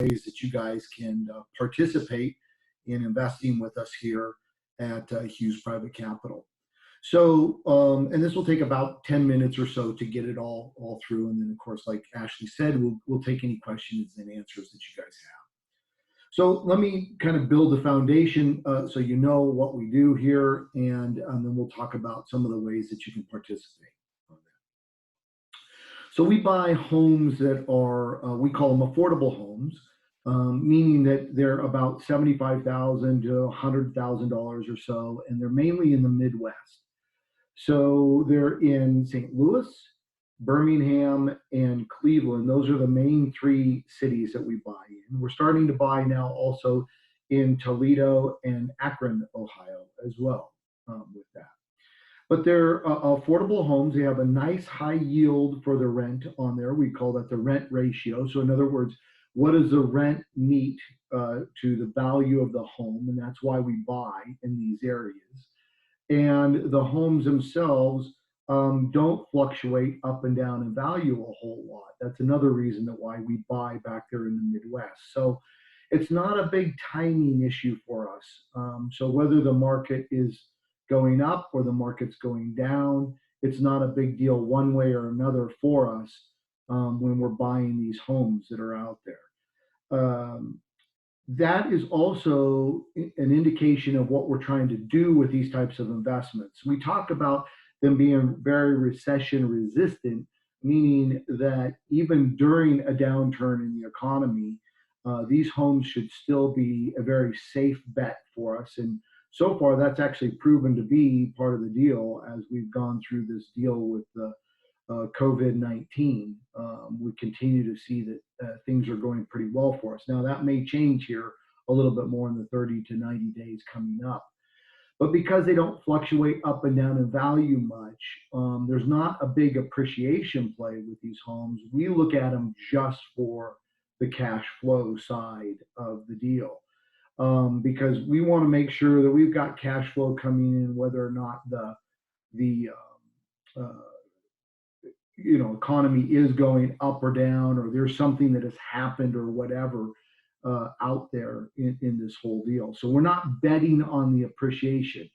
ways that you guys can participate in investing with us here at Hughes Private Capital. So, and this will take about 10 minutes or so to get it all through. And then, of course, like Ashley said, we'll take any questions and answers that you guys have. So let me kind of build the foundation so you know what we do here, and then we'll talk about some of the ways that you can participate on that. So we buy homes that are, we call them affordable homes, meaning that they're about $75,000 to $100,000 or so, and they're mainly in the Midwest. So they're in St. Louis, Birmingham, and Cleveland. Those are the main three cities that we buy in. We're starting to buy now also in Toledo and Akron, Ohio as well with that. But they're affordable homes. They have a nice high yield for the rent on there. We call that the rent ratio. So in other words, what does the rent meet to the value of the home? And that's why we buy in these areas. And the homes themselves don't fluctuate up and down in value a whole lot. That's another reason that why we buy back there in the Midwest. So it's not a big timing issue for us. So whether the market is going up or the market's going down, it's not a big deal one way or another for us when we're buying these homes that are out there. That is also an indication of what we're trying to do with these types of investments. We talk about them being very recession resistant, meaning that even during a downturn in the economy, these homes should still be a very safe bet for us. And so far, that's actually proven to be part of the deal as we've gone through this deal with the COVID-19. We continue to see that things are going pretty well for us. Now, that may change here a little bit more in the 30 to 90 days coming up. But because they don't fluctuate up and down in value much, there's not a big appreciation play with these homes. We look at them just for the cash flow side of the deal. Because we want to make sure that we've got cash flow coming in, whether or not the economy is going up or down, or there's something that has happened or whatever out there in this whole deal. So we're not betting on the appreciation.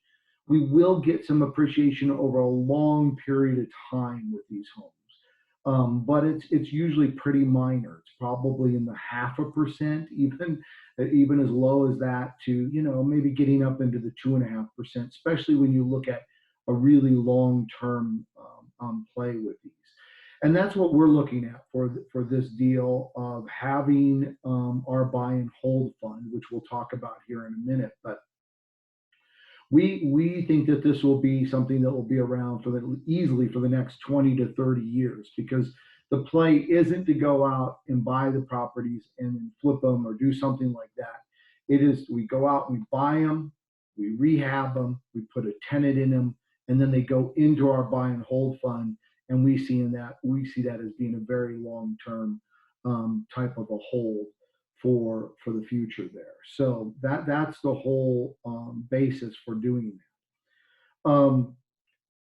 We will get some appreciation over a long period of time with these homes, but it's usually pretty minor. It's probably in the 0.5%, even as low as that, to maybe getting up into the 2.5%, especially when you look at a really long-term play with these. And that's what we're looking at for this deal of having our buy and hold fund, which we'll talk about here in a minute. But we think that this will be something that will be around easily for the next 20 to 30 years, because the play isn't to go out and buy the properties and then flip them or do something like that. It is we go out and we buy them, we rehab them, we put a tenant in them, and then they go into our buy and hold fund. And we see that as being a very long-term type of a hold for the future there. So that's the whole basis for doing that.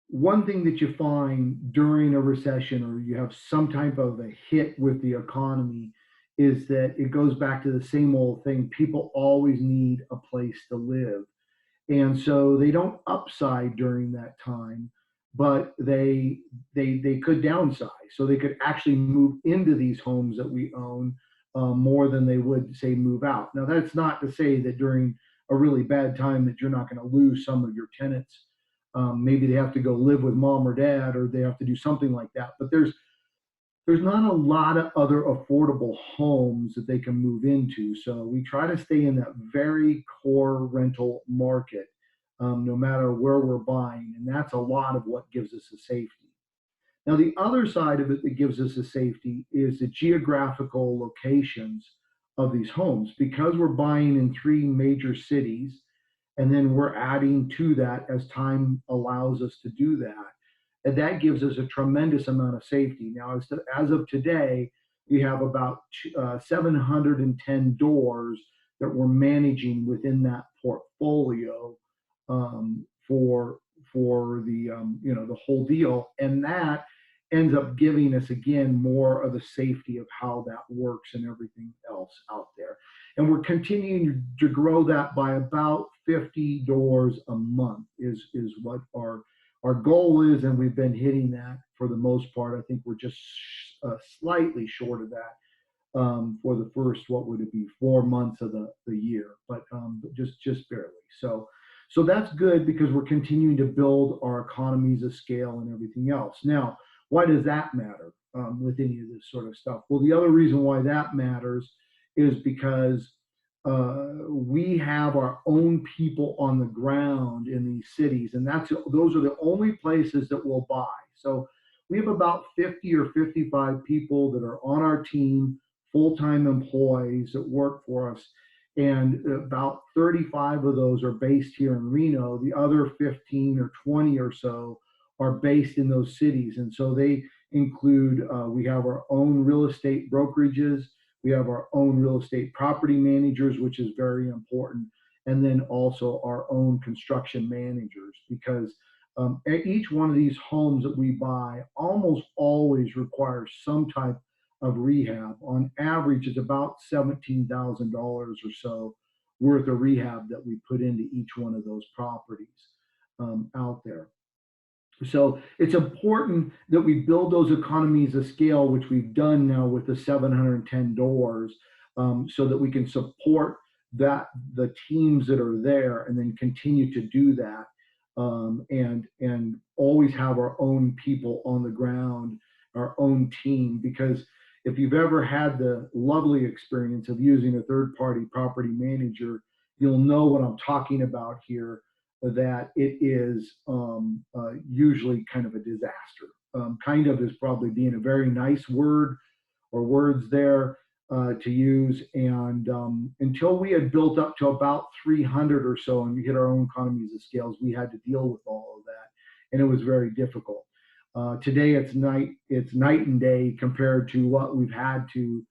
One thing that you find during a recession, or you have some type of a hit with the economy, is that it goes back to the same old thing. People always need a place to live. And so they don't upside during that time, but they could downsize. So they could actually move into these homes that we own more than they would, say, move out. Now, that's not to say that during a really bad time that you're not going to lose some of your tenants. Maybe they have to go live with mom or dad, or they have to do something like that. But there's not a lot of other affordable homes that they can move into. So we try to stay in that very core rental market, no matter where we're buying. And that's a lot of what gives us a safety. Now, the other side of it that gives us a safety is the geographical locations of these homes. Because we're buying in 3 major cities, and then we're adding to that as time allows us to do that. And that gives us a tremendous amount of safety. Now, as of today, we have about 710 doors that we're managing within that portfolio for the the whole deal. And ends up giving us, again, more of the safety of how that works and everything else out there. And we're continuing to grow that by about 50 doors a month is what our goal is, and we've been hitting that for the most part. I think we're just slightly short of that for the first, what would it be, 4 months of the year, but just barely. So that's good because we're continuing to build our economies of scale and everything else. Now, why does that matter with any of this sort of stuff? Well, the other reason why that matters is because we have our own people on the ground in these cities, and those are the only places that we'll buy. So we have about 50 or 55 people that are on our team, full-time employees that work for us, and about 35 of those are based here in Reno. The other 15 or 20 or so are based in those cities, and so they include, we have our own real estate brokerages, we have our own real estate property managers, which is very important, and then also our own construction managers, because each one of these homes that we buy almost always requires some type of rehab. On average, it's about $17,000 or so worth of rehab that we put into each one of those properties out there. So it's important that we build those economies of scale, which we've done now with the 710 doors, so that we can support the teams that are there, and then continue to do that, and always have our own people on the ground, our own team. Because if you've ever had the lovely experience of using a third-party property manager, you'll know what I'm talking about here, that it is usually kind of a disaster. Kind of is probably being a very nice word or words there to use. And until we had built up to about 300 or so and we hit our own economies of scales, we had to deal with all of that. And it was very difficult. Today it's night and day compared to what we've had to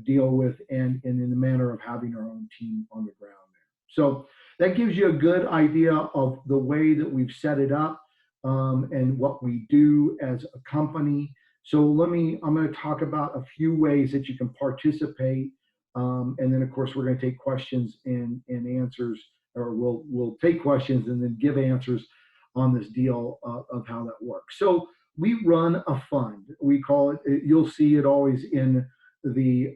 deal with, and in the manner of having our own team on the ground there. So that gives you a good idea of the way that we've set it up and what we do as a company. So I'm going to talk about a few ways that you can participate. And then of course, we're going to take questions and answers, or we'll take questions and then give answers on this deal of how that works. So we run a fund. We call it, you'll see it always in the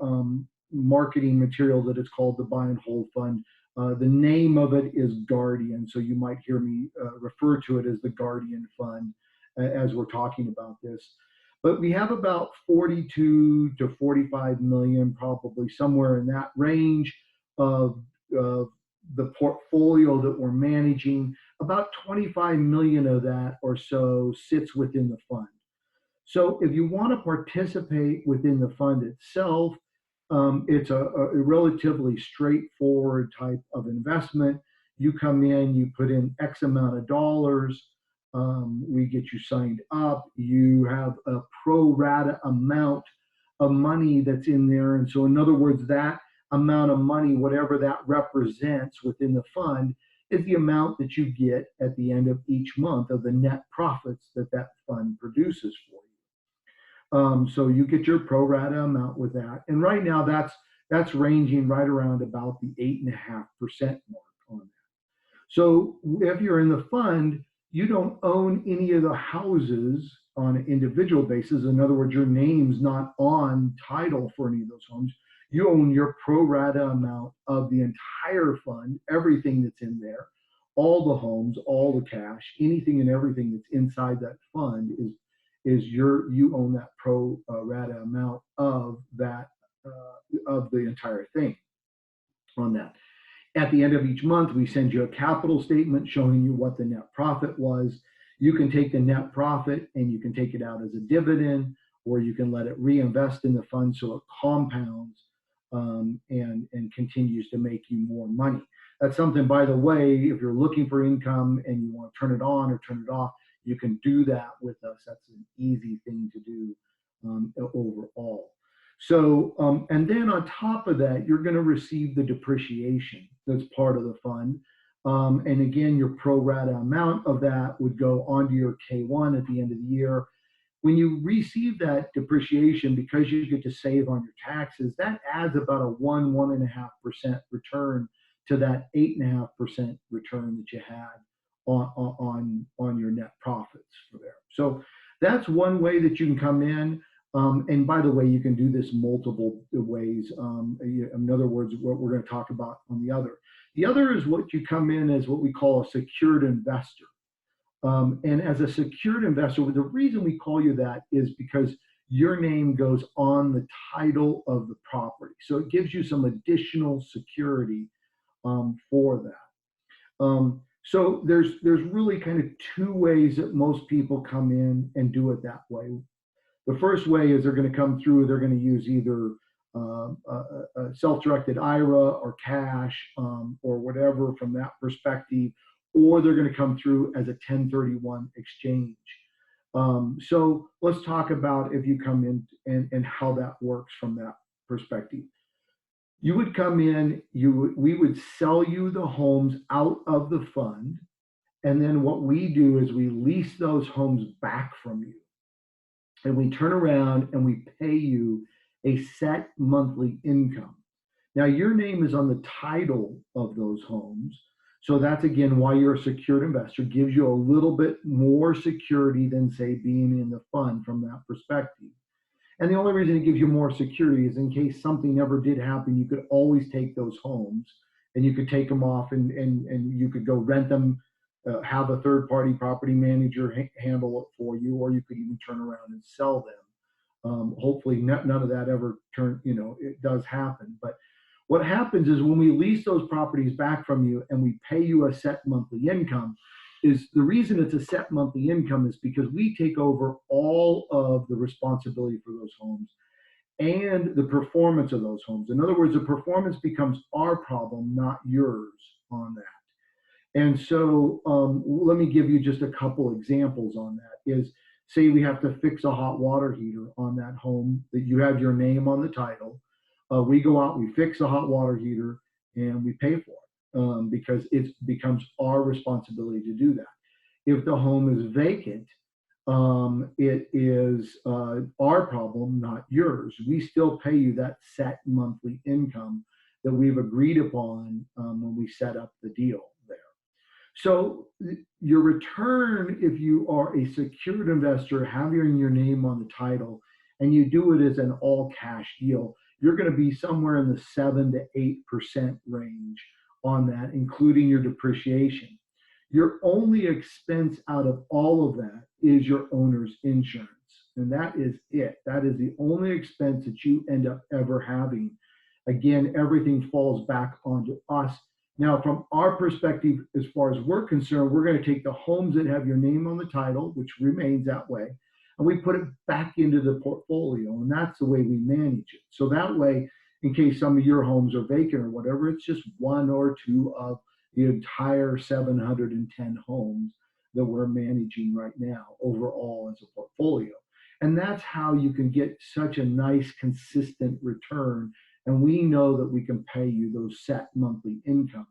marketing material, that it's called the buy and hold fund. The name of it is Guardian, so you might hear me refer to it as the Guardian Fund as we're talking about this. But we have about 42 to 45 million, probably somewhere in that range of the portfolio that we're managing. About 25 million of that or so sits within the fund. So if you want to participate within the fund itself, it's a relatively straightforward type of investment. You come in, you put in X amount of dollars, we get you signed up, you have a pro rata amount of money that's in there. And so in other words, that amount of money, whatever that represents within the fund, is the amount that you get at the end of each month of the net profits that that fund produces for you. So you get your pro rata amount with that. And right now that's ranging right around about the 8.5% mark on that. So if you're in the fund, you don't own any of the houses on an individual basis. In other words, your name's not on title for any of those homes. You own your pro rata amount of the entire fund, everything that's in there, all the homes, all the cash, anything and everything that's inside that fund you own that pro rata amount of that of the entire thing on that. At the end of each month, we send you a capital statement showing you what the net profit was. You can take the net profit and you can take it out as a dividend, or you can let it reinvest in the fund so it compounds and continues to make you more money. That's something, by the way, if you're looking for income and you want to turn it on or turn it off, you can do that with us. That's an easy thing to do overall. So, and then on top of that, you're going to receive the depreciation that's part of the fund. And again, your pro rata amount of that would go onto your K1 at the end of the year. when you receive that depreciation, because you get to save on your taxes, that adds about a 1.5% return to that 8.5% return that you had on your net profits for there. So that's one way that you can come in. And by the way, you can do this multiple ways. In other words, what we're going to talk about on the other. The other is what you come in as what we call a secured investor. And as a secured investor, the reason we call you that is because your name goes on the title of the property. So it gives you some additional security for that. So there's really kind of two ways that most people come in and do it that way. The first way is they're going to come through, they're going to use either a self-directed IRA or cash or whatever from that perspective, or they're going to come through as a 1031 exchange. So let's talk about if you come in and how that works from that perspective. You would come in, we would sell you the homes out of the fund, and then what we do is we lease those homes back from you. And we turn around and we pay you a set monthly income. Now, your name is on the title of those homes. So that's, again, why you're a secured investor. Gives you a little bit more security than, say, being in the fund from that perspective. And the only reason it gives you more security is in case something ever did happen, you could always take those homes and you could take them off and you could go rent them, have a third-party property manager handle it for you, or you could even turn around and sell them. Hopefully none of that ever it does happen. But what happens is when we lease those properties back from you and we pay you a set monthly income, is the reason it's a set monthly income is because we take over all of the responsibility for those homes and the performance of those homes. In other words, the performance becomes our problem, not yours on that. And so let me give you just a couple examples on that. Is, say we have to fix a hot water heater on that home that you have your name on the title. We go out, we fix a hot water heater, and we pay for it because it becomes our responsibility to do that. If the home is vacant, it is our problem, not yours. We still pay you that set monthly income that we've agreed upon when we set up the deal there. So your return, if you are a secured investor, having your name on the title, and you do it as an all cash deal, you're going to be somewhere in the 7 to 8% range on that, including your depreciation. Your only expense out of all of that is your owner's insurance. And that is it. That is the only expense that you end up ever having. Again, everything falls back onto us. Now, from our perspective, as far as we're concerned, we're going to take the homes that have your name on the title, which remains that way, and we put it back into the portfolio. And that's the way we manage it. So that way, in case some of your homes are vacant or whatever, it's just one or two of the entire 710 homes that we're managing right now overall as a portfolio. And that's how you can get such a nice, consistent return. And we know that we can pay you those set monthly incomes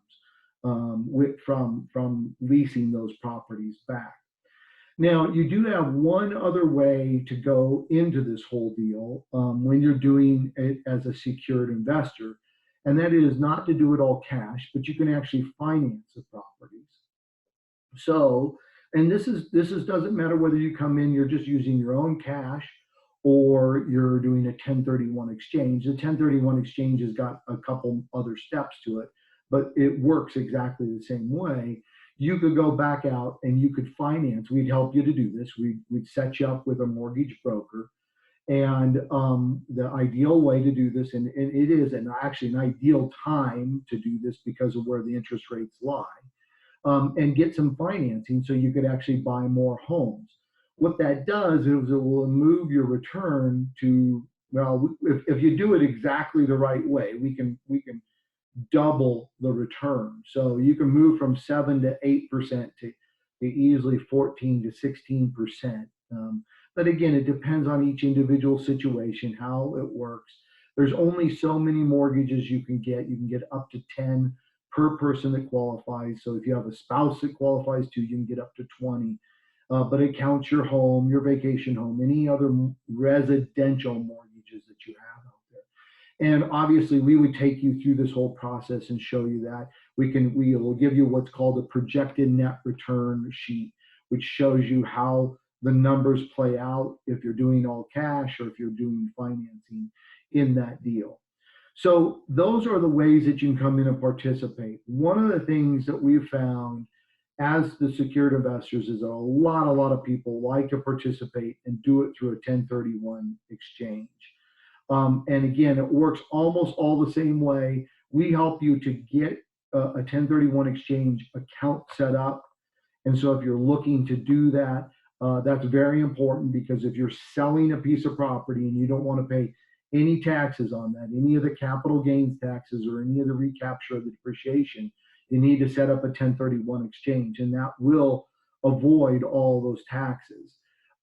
from leasing those properties back. Now, you do have one other way to go into this whole deal when you're doing it as a secured investor, and that is not to do it all cash, but you can actually finance the properties. So, and this doesn't matter whether you come in, you're just using your own cash, or you're doing a 1031 exchange. The 1031 exchange has got a couple other steps to it, but it works exactly the same way. You could go back out and you could finance. We'd help you to do this. We'd set you up with a mortgage broker. And the ideal way to do this, and it is actually an ideal time to do this because of where the interest rates lie, and get some financing so you could actually buy more homes. What that does is it will move your return to, well, if you do it exactly the right way, we can double the return. So you can move from 7 to 8% to easily 14 to 16%. But again, it depends on each individual situation, how it works. There's only so many mortgages you can get. You can get up to 10 per person that qualifies. So if you have a spouse that qualifies too, you can get up to 20. but it counts your home, your vacation home, any other residential mortgages that you have out there. And obviously, we would take you through this whole process and show you that. We will give you what's called a projected net return sheet, which shows you how the numbers play out if you're doing all cash or if you're doing financing in that deal. So those are the ways that you can come in and participate. One of the things that we've found as the secured investors is a lot of people like to participate and do it through a 1031 exchange. And again, it works almost all the same way. We help you to get a 1031 exchange account set up. And so if you're looking to do that, that's very important, because if you're selling a piece of property and you don't want to pay any taxes on that, any of the capital gains taxes or any of the recapture of the depreciation, you need to set up a 1031 exchange, and that will avoid all those taxes.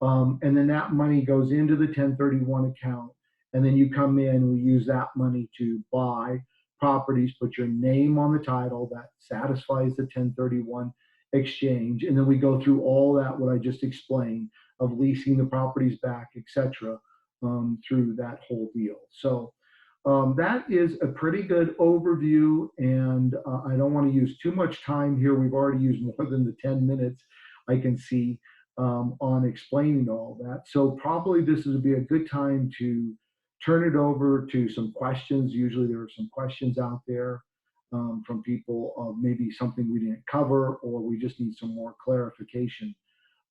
And then that money goes into the 1031 account, and then you come in, we use that money to buy properties, put your name on the title that satisfies the 1031 exchange, and then we go through all that, what I just explained, of leasing the properties back, etc., through that whole deal. So that is a pretty good overview, and I don't want to use too much time here. We've already used more than the 10 minutes I can see on explaining all that. So probably this would be a good time to turn it over to some questions. Usually there are some questions out there from people of maybe something we didn't cover, or we just need some more clarification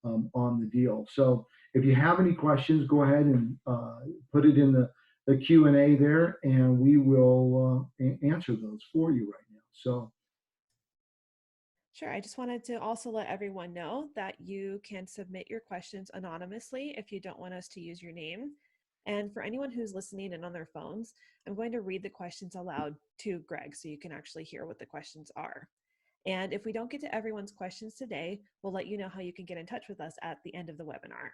on the deal. So if you have any questions, go ahead and put it in the Q&A there, and we will answer those for you right now. So. Sure. I just wanted to also let everyone know that you can submit your questions anonymously if you don't want us to use your name. And for anyone who's listening in on their phones, I'm going to read the questions aloud to Greg so you can actually hear what the questions are. And if we don't get to everyone's questions today, we'll let you know how you can get in touch with us at the end of the webinar.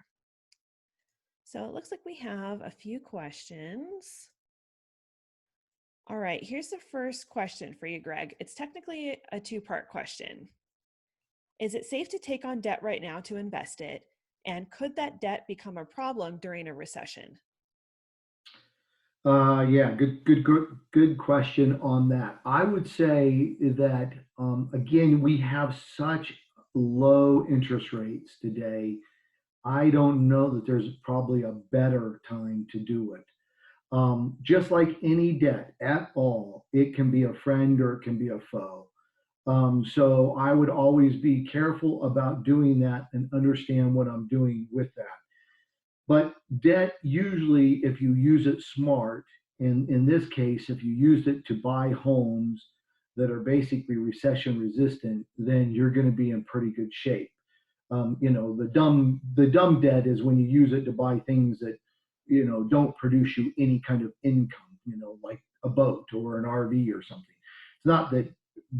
So it looks like we have a few questions. All right, here's the first question for you, Greg. It's technically a two-part question. Is it safe to take on debt right now to invest it? And could that debt become a problem during a recession? Yeah, good question on that. I would say that, again, we have such low interest rates today. I don't know that there's probably a better time to do it. Just like any debt at all, it can be a friend or it can be a foe. So I would always be careful about doing that and understand what I'm doing with that. But debt, usually, if you use it smart, in this case, if you used it to buy homes that are basically recession resistant, then you're going to be in pretty good shape. The dumb debt is when you use it to buy things that don't produce you any kind of income, like a boat or an RV or something. It's not that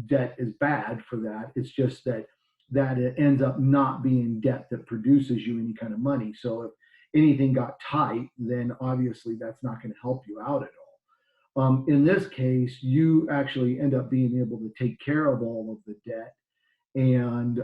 debt is bad for that. It's just that it ends up not being debt that produces you any kind of money. So if anything got tight, then obviously that's not going to help you out at all. In this case, you actually end up being able to take care of all of the debt, and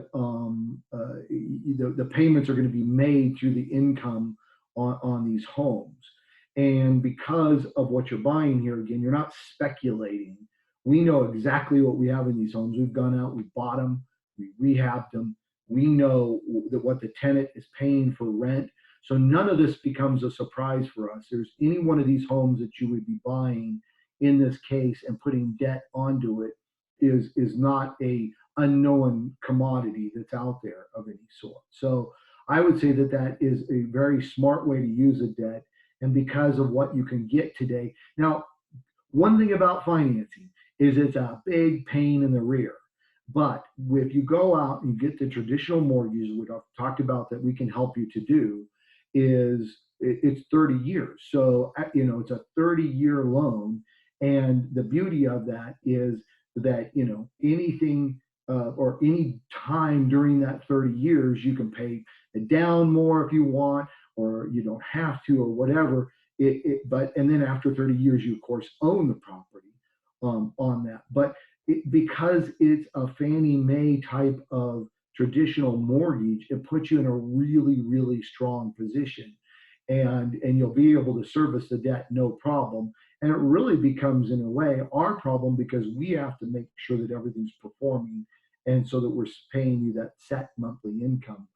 the payments are going to be made through the income on these homes. And because of what you're buying here, again, you're not speculating. We know exactly what we have in these homes. We've gone out, we bought them, we rehabbed them. We know that what the tenant is paying for rent. So none of this becomes a surprise for us. There's any one of these homes that you would be buying in this case and putting debt onto it is not a unknown commodity that's out there of any sort. So I would say that is a very smart way to use a debt, and because of what you can get today. Now, one thing about financing is it's a big pain in the rear. But if you go out and get the traditional mortgages, which I've talked about that we can help you to do, it's 30 years. So, it's a 30-year loan. And the beauty of that is that, anything or any time during that 30 years, you can pay it down more if you want, or you don't have to, or whatever. And then after 30 years, you of course own the property on that. But because it's a Fannie Mae type of traditional mortgage, it puts you in a really, really strong position. And you'll be able to service the debt no problem. And it really becomes, in a way, our problem because we have to make sure that everything's performing and so that we're paying you that set monthly income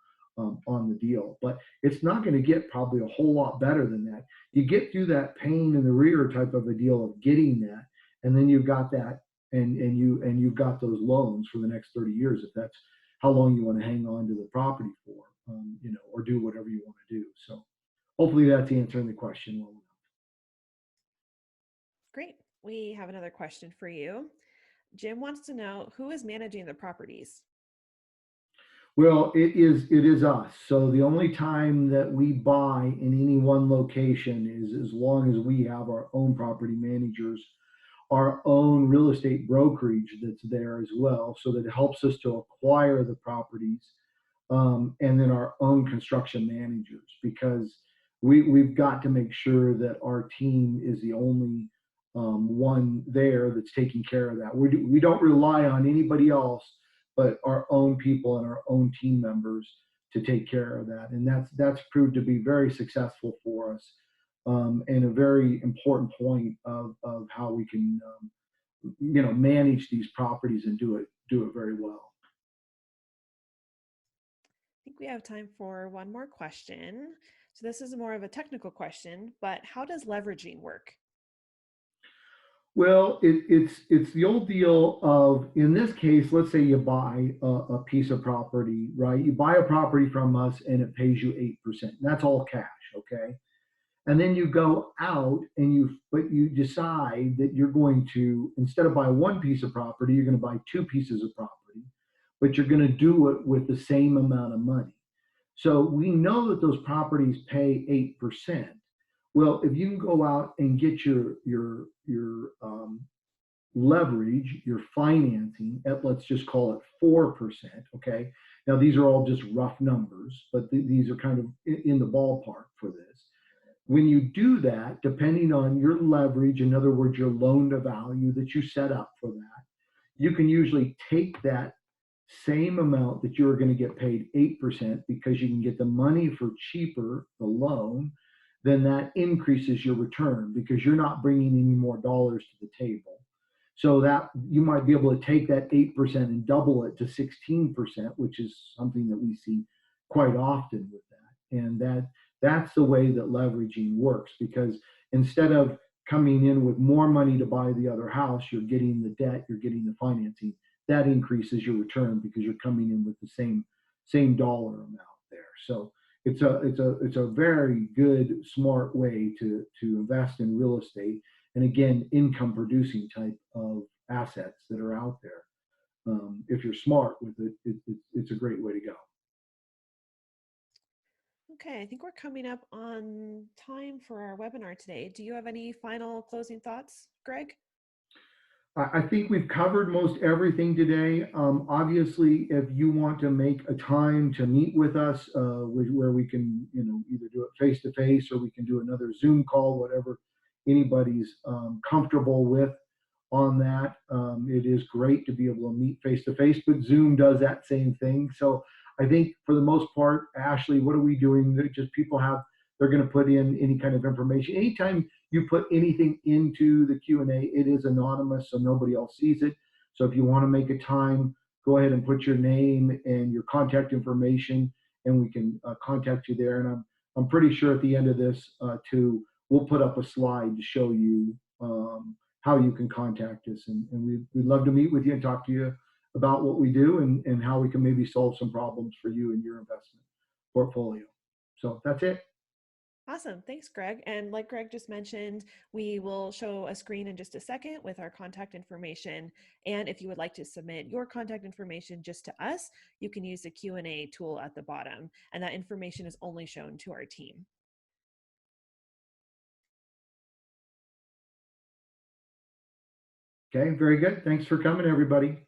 on the deal. But it's not going to get probably a whole lot better than that. You get through that pain in the rear type of a deal of getting that, and then you've got that, and you've got those loans for the next 30 years if that's how long you want to hang on to the property for, or do whatever you want to do. So hopefully that's answering the question well enough. Great. We have another question for you. Jim wants to know who is managing the properties. Well, it is us. So the only time that we buy in any one location is as long as we have our own property managers, our own real estate brokerage that's there as well, so that it helps us to acquire the properties, and then our own construction managers, because we've got to make sure that our team is the only one there that's taking care of that. We don't rely on anybody else but our own people and our own team members to take care of that. And that's proved to be very successful for us, and a very important point of how we can manage these properties and do it very well. I think we have time for one more question. So this is more of a technical question, but how does leveraging work? Well, it's the old deal of, in this case, let's say you buy a piece of property, right? You buy a property from us and it pays you 8%. That's all cash, okay? And then you go out and you decide that you're going to, instead of buy one piece of property, you're going to buy two pieces of property, but you're going to do it with the same amount of money. So we know that those properties pay 8%. Well, if you can go out and get your leverage, your financing at, let's just call it 4%. Okay. Now these are all just rough numbers, but these are kind of in the ballpark for this. When you do that, depending on your leverage, in other words, your loan to value that you set up for that, you can usually take that same amount that you're going to get paid 8% because you can get the money for cheaper, the loan, then that increases your return because you're not bringing any more dollars to the table. So that you might be able to take that 8% and double it to 16%, which is something that we see quite often with that. And that's the way that leveraging works, because instead of coming in with more money to buy the other house, you're getting the debt, you're getting the financing. That increases your return because you're coming in with the same dollar amount there. So it's a very good, smart way to invest in real estate, and again, income producing type of assets that are out there. If you're smart with it's a great way to go. Okay, I think we're coming up on time for our webinar today. Do you have any final closing thoughts, Greg? I think we've covered most everything today. Obviously, if you want to make a time to meet with us, where we can, either do it face to face or we can do another Zoom call, whatever anybody's comfortable with on that. It is great to be able to meet face to face, but Zoom does that same thing. So I think for the most part, Ashley, what are we doing? Just people they're going to put in any kind of information. Anytime you put anything into the Q&A, it is anonymous, so nobody else sees it. So if you want to make a time, go ahead and put your name and your contact information, and we can contact you there. And I'm pretty sure at the end of this, too, we'll put up a slide to show you how you can contact us. And we'd love to meet with you and talk to you about what we do and how we can maybe solve some problems for you in your investment portfolio. So that's it. Awesome. Thanks, Greg. And like Greg just mentioned, we will show a screen in just a second with our contact information. And if you would like to submit your contact information just to us, you can use the Q&A tool at the bottom. And that information is only shown to our team. Okay, very good. Thanks for coming, everybody.